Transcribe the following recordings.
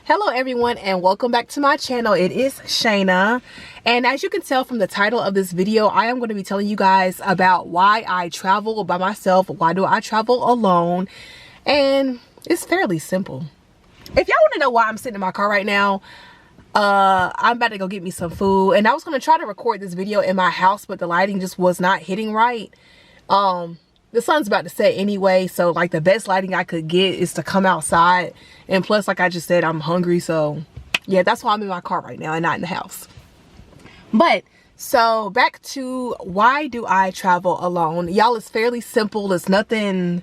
Hello everyone and welcome back to my channel. It is Shayna, and as you can tell from the title of this video, I am going to be telling you guys about why I travel by myself. Why do I travel alone? And it's fairly simple. If y'all want to know why I'm sitting in my car right now, I'm about to go get me some food, and I was going to try to record this video in my house, but the lighting just was not hitting right. The sun's about to set anyway, so like the best lighting I could get is to come outside. And plus, like I just said, I'm hungry, so yeah, that's why I'm in my car right now and not in the house. But so back to why do I travel alone? Y'all, it's fairly simple. It's nothing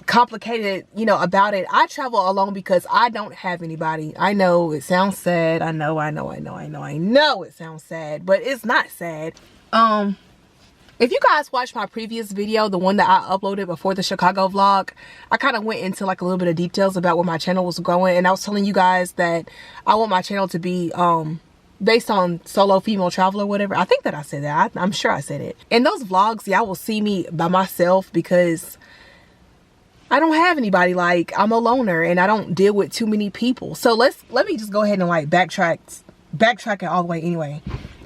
complicated, you know, about it. I travel alone because I don't have anybody. I know it sounds sad. I know it sounds sad, but it's not sad. If you guys watched my previous video, the one that I uploaded before the Chicago vlog, I kind of went into like a little bit of details about where my channel was going, and I was telling you guys that I want my channel to be based on solo female travel or whatever. I think that I said that. I'm sure I said it. In those vlogs, y'all will see me by myself because I don't have anybody. Like, I'm a loner and I don't deal with too many people. So let me just go ahead and like backtrack it all the way anyway.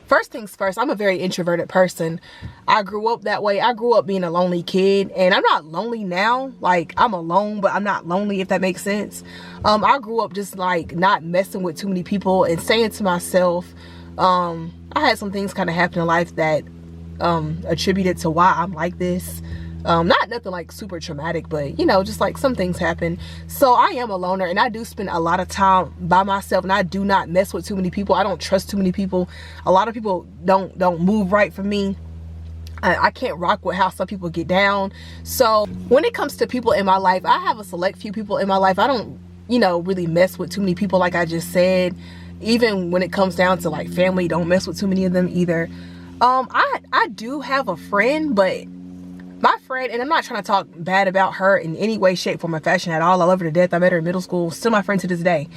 First things first, I'm a very introverted person. I grew up that way. I grew up being a lonely kid, and I'm not lonely now. Like, I'm alone, but I'm not lonely, if that makes sense. I grew up just like not messing with too many people and saying to myself, I had some things kind of happen in life that attributed to why I'm like this. Not nothing like super traumatic, but you know, just like some things happen. So I am a loner, and I do spend a lot of time by myself, and I do not mess with too many people. I don't trust too many people. A lot of people don't move right for me. I can't rock with how some people get down. So when it comes to people in my life, I have a select few people in my life. I don't, you know, really mess with too many people, like I just said. Even when it comes down to like family, don't mess with too many of them either. I do have a friend, but my friend, and I'm not trying to talk bad about her in any way, shape, form, or fashion at all. I love her to death. I met her in middle school. Still my friend to this day.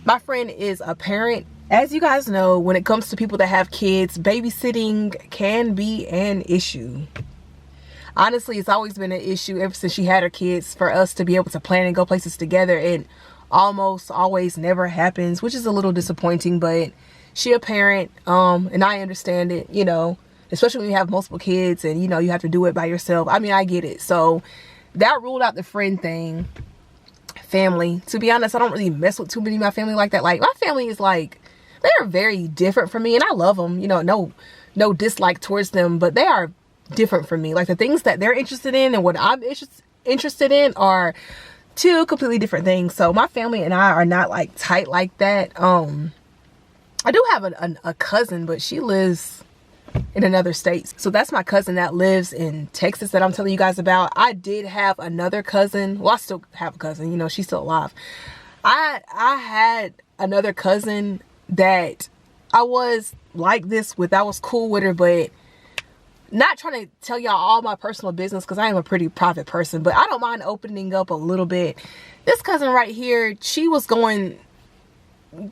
My friend is a parent. As you guys know, when it comes to people that have kids, babysitting can be an issue. Honestly, it's always been an issue ever since she had her kids, for us to be able to plan and go places together. It almost always never happens, which is a little disappointing, but she a parent, and I understand it, you know. Especially when you have multiple kids and, you know, you have to do it by yourself. I mean, I get it. So that ruled out the friend thing. Family. To be honest, I don't really mess with too many of my family like that. Like, my family is like, they're very different from me, and I love them. You know, no dislike towards them, but they are different from me. Like, the things that they're interested in and what I'm interested in are two completely different things. So my family and I are not like tight like that. I do have a cousin, but she lives in another state. So that's my cousin that lives in Texas that I'm telling you guys about. I did have another cousin. Well, I still have a cousin, you know, she's still alive. I had another cousin that I was like this with. I was cool with her, but not trying to tell y'all all my personal business because I am a pretty private person, but I don't mind opening up a little bit. This cousin right here, she was going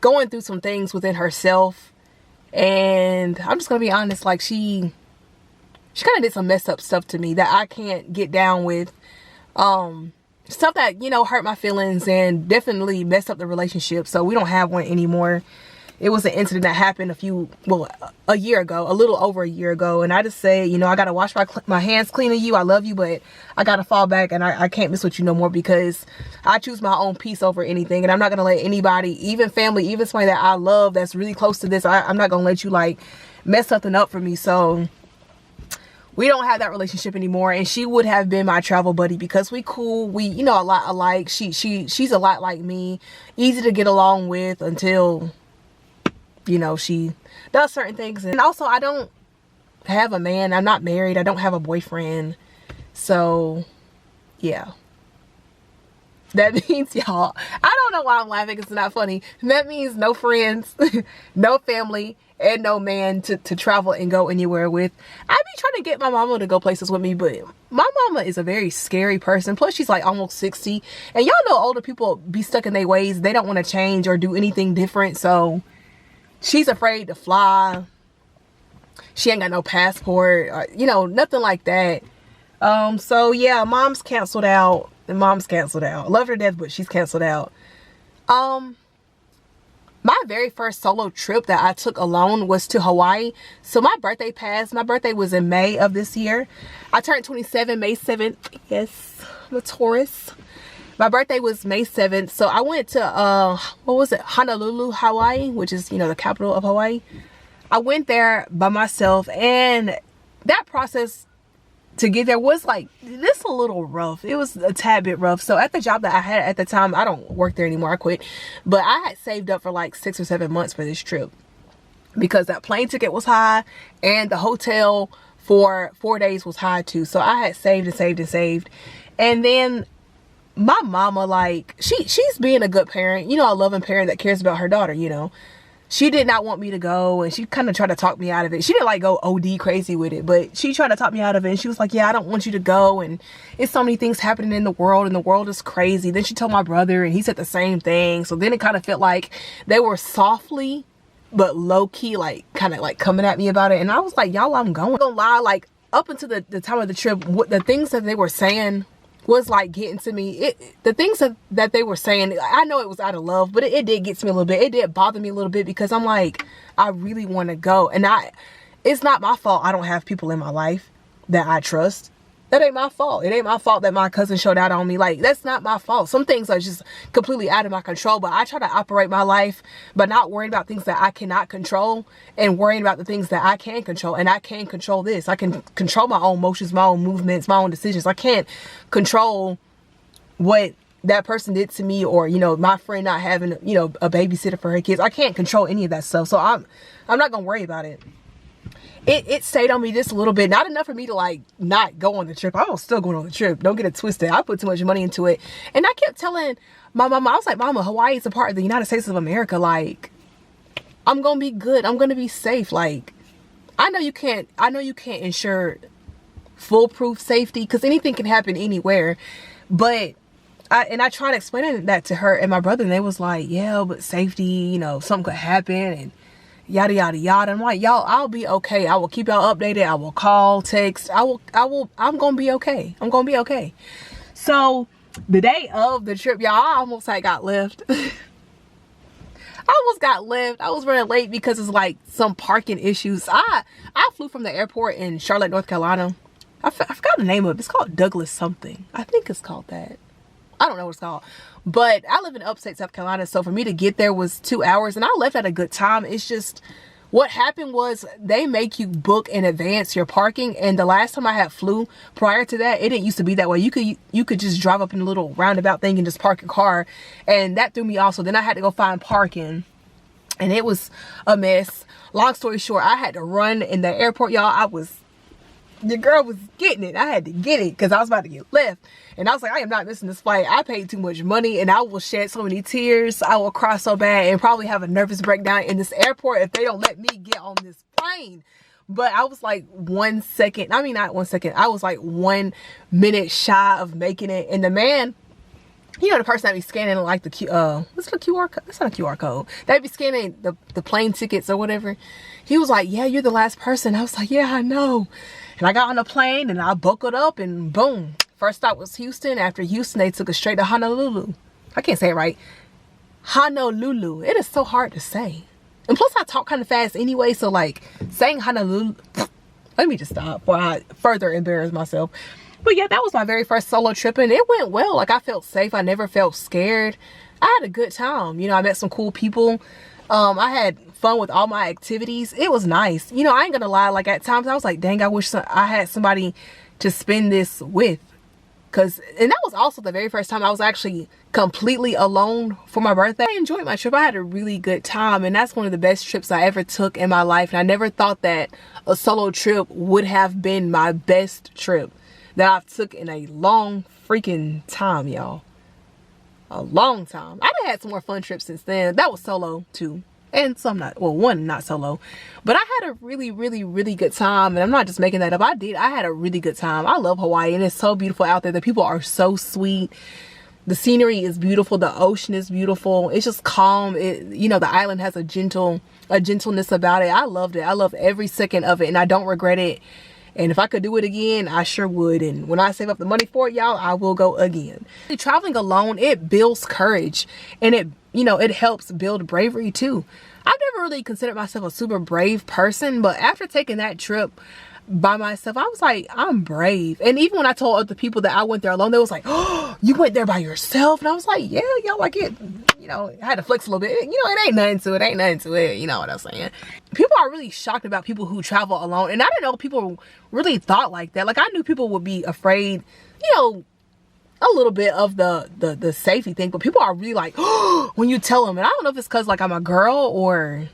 through some things within herself. And I'm just gonna be honest, like she kind of did some messed up stuff to me that I can't get down with. Stuff that, you know, hurt my feelings and definitely messed up the relationship. So we don't have one anymore. It was an incident that happened a year ago, a little over a year ago. And I just say, you know, I gotta wash my hands clean of you. I love you, but I gotta fall back, and I can't mess with you no more because I choose my own peace over anything. And I'm not gonna let anybody, even family, even somebody that I love that's really close to this, I'm not gonna let you like mess something up for me. So we don't have that relationship anymore. And she would have been my travel buddy because we cool. We, you know, a lot alike. She's a lot like me, easy to get along with until, you know, she does certain things. And also, I don't have a man. I'm not married. I don't have a boyfriend. So yeah, that means, y'all, I don't know why I'm laughing. It's not funny. That means no friends, no family, and no man to travel and go anywhere with. I be trying to get my mama to go places with me, but my mama is a very scary person. Plus, she's like almost 60, and y'all know older people be stuck in their ways. They don't want to change or do anything different. So she's afraid to fly. She ain't got no passport, or, you know, nothing like that. So yeah, mom's canceled out. Love her to death, but she's canceled out. My very first solo trip that I took alone was to Hawaii. So my birthday passed. My birthday was in May of this year. I turned 27 May 7th. Yes, I'm a Taurus. My birthday was May 7th. So I went to, what was it? Honolulu, Hawaii, which is, you know, the capital of Hawaii. I went there by myself, and that process to get there was like this a little rough. It was a tad bit rough. So at the job that I had at the time, I don't work there anymore, I quit, but I had saved up for like 6 or 7 months for this trip because that plane ticket was high and the hotel for 4 days was high too. So I had saved and saved and saved. And then my mama, like, she's being a good parent, you know, a loving parent that cares about her daughter, you know. She did not want me to go, and she kind of tried to talk me out of it. She didn't like go OD crazy with it, but she tried to talk me out of it. And she was like, yeah, I don't want you to go, and it's so many things happening in the world, and the world is crazy. Then she told my brother, and he said the same thing. So then it kind of felt like they were softly but low-key, like, kind of like coming at me about it. And I was like, y'all, I'm going. I'm gonna lie, like, up until the time of the trip, the things that they were saying was like getting to me. The things that they were saying, I know it was out of love, but it did get to me a little bit. It did bother me a little bit because I'm like, I really want to go. And it's not my fault I don't have people in my life that I trust. That ain't my fault. It ain't my fault that my cousin showed out on me. Like, that's not my fault. Some things are just completely out of my control, but I try to operate my life by not worrying about things that I cannot control and worrying about the things that I can control. And I can control this. I can control my own motions, my own movements, my own decisions. I can't control what that person did to me, or, you know, my friend not having, you know, a babysitter for her kids. I can't control any of that stuff. So I'm not going to worry about it. It stayed on me just a little bit. Not enough for me to like not go on the trip. I was still going on the trip. Don't get it twisted. I put too much money into it. And I kept telling my mama, I was like, Mama, Hawaii is a part of the United States of America. Like, I'm going to be good. I'm going to be safe. Like, I know you can't ensure foolproof safety because anything can happen anywhere. But I tried explaining that to her and my brother, and they was like, yeah, but safety, you know, something could happen and yada yada yada. I'm like, y'all, I'll be okay. I will keep y'all updated. I will call, text. I'm gonna be okay. I'm gonna be okay. So the day of the trip, y'all, I almost had got left. I almost got left. I was running late because it's like some parking issues. I flew from the airport in Charlotte, North Carolina. I forgot the name of it. It's called Douglas something. I think it's called that. I don't know what it's called, but I live in upstate South Carolina, so for me to get there was 2 hours, and I left at a good time. It's just what happened was they make you book in advance your parking, and the last time I had flew prior to that, it didn't used to be that way. You could just drive up in a little roundabout thing and just park your car, and that threw me off. So then I had to go find parking, and it was a mess. Long story short, I had to run in the airport, y'all. Your girl was getting it. I had to get it because I was about to get left. And I was like, I am not missing this flight. I paid too much money, and I will shed so many tears. I will cry so bad and probably have a nervous breakdown in this airport if they don't let me get on this plane. But I was like 1 second. I mean, not 1 second. I was like 1 minute shy of making it. And the man, you know, the person that be scanning like what's the QR code? That's not a QR code. They'd be scanning the plane tickets or whatever. He was like, yeah, you're the last person. I was like, yeah, I know. And I got on the plane and I buckled up and boom. First stop was Houston. After Houston, they took us straight to Honolulu. I can't say it right. Honolulu. It is so hard to say. And plus I talk kind of fast anyway. So like saying Honolulu, let me just stop before I further embarrass myself. But yeah, that was my very first solo trip, and it went well. Like, I felt safe. I never felt scared. I had a good time. You know, I met some cool people. I had fun with all my activities. It was nice. You know, I ain't gonna lie. Like, at times I was like, dang, I wish I had somebody to spend this with. And that was also the very first time I was actually completely alone for my birthday. I enjoyed my trip. I had a really good time, and that's one of the best trips I ever took in my life. And I never thought that a solo trip would have been my best trip that I've took in a long freaking time, y'all. A long time. I've had some more fun trips since then. That was solo too. And some not, well, one not solo. But I had a really, really, really good time. And I'm not just making that up. I had a really good time. I love Hawaii, and it's so beautiful out there. The people are so sweet. The scenery is beautiful. The ocean is beautiful. It's just calm. You know, the island has a gentleness about it. I loved it. I love every second of it, and I don't regret it. And if I could do it again, I sure would. And when I save up the money for it, y'all, I will go again. Traveling alone, it builds courage, and you know, it helps build bravery too. I've never really considered myself a super brave person, but after taking that trip by myself, I was like, I'm brave. And even when I told other people that I went there alone, they was like, oh, you went there by yourself? And I was like, yeah, y'all, like it, you know, I had to flex a little bit. You know, it ain't nothing to it, ain't nothing to it. You know what I'm saying? People are really shocked about people who travel alone. And I didn't know people really thought like that. Like, I knew people would be afraid, you know, a little bit of the safety thing, but people are really like, oh, when you tell them. And I don't know if it's because like I'm a girl or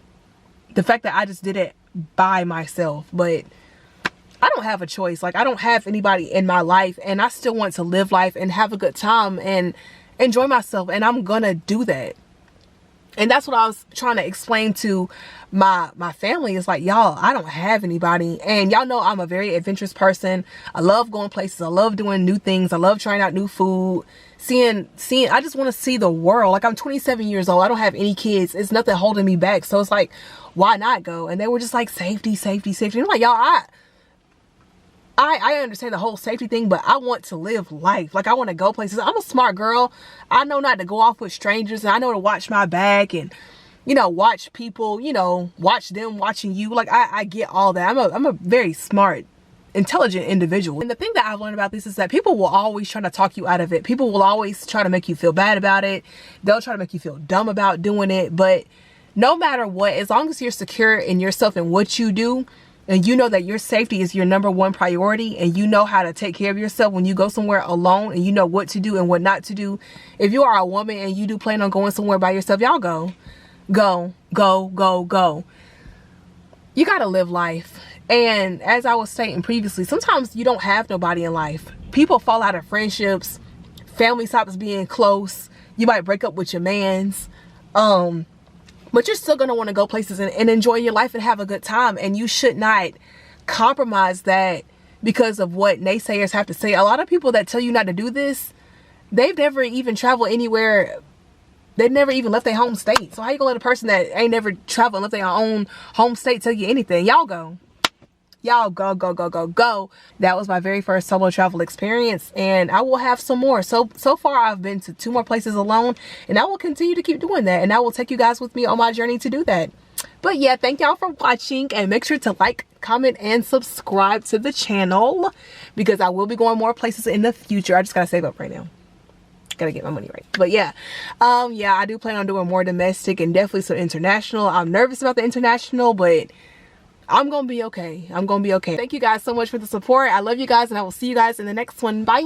the fact that I just did it by myself, but I don't have a choice. Like, I don't have anybody in my life, and I still want to live life and have a good time and enjoy myself, and I'm gonna do that. And that's what I was trying to explain to my family. It's like, y'all, I don't have anybody. And y'all know I'm a very adventurous person. I love going places. I love doing new things. I love trying out new food. Seeing, I just want to see the world. Like, I'm 27 years old. I don't have any kids. It's nothing holding me back. So it's like, why not go? And they were just like, safety, safety, safety. And I'm like, y'all, I understand the whole safety thing, but I want to live life. Like, I want to go places. I'm a smart girl. I know not to go off with strangers, and I know to watch my back and, you know, watch people, you know, watch them watching you. Like, I get all that. I'm a very smart, intelligent individual. And the thing that I've learned about this is that people will always try to talk you out of it. People will always try to make you feel bad about it. They'll try to make you feel dumb about doing it. But no matter what, as long as you're secure in yourself and what you do, and you know that your safety is your #1 priority, and you know how to take care of yourself when you go somewhere alone, and you know what to do and what not to do. If you are a woman and you do plan on going somewhere by yourself, y'all go. Go, go, go, go. You gotta live life. And as I was stating previously, sometimes you don't have nobody in life. People fall out of friendships. Family stops being close. You might break up with your mans. But you're still going to want to go places and enjoy your life and have a good time. And you should not compromise that because of what naysayers have to say. A lot of people that tell you not to do this, they've never even traveled anywhere. They've never even left their home state. So how you going to let a person that ain't never traveled and left their own home state tell you anything? Y'all go. Y'all go, go, go, go, go. That was my very first solo travel experience, and I will have some more. So far I've been to 2 more places alone, and I will continue to keep doing that, and I will take you guys with me on my journey to do that. But yeah, thank y'all for watching, and make sure to like, comment, and subscribe to the channel because I will be going more places in the future. I just gotta save up right now. Gotta get my money right. But yeah, yeah, I do plan on doing more domestic and definitely some international. I'm nervous about the international, but I'm gonna be okay. I'm gonna be okay. Thank you guys so much for the support. I love you guys, and I will see you guys in the next one. Bye.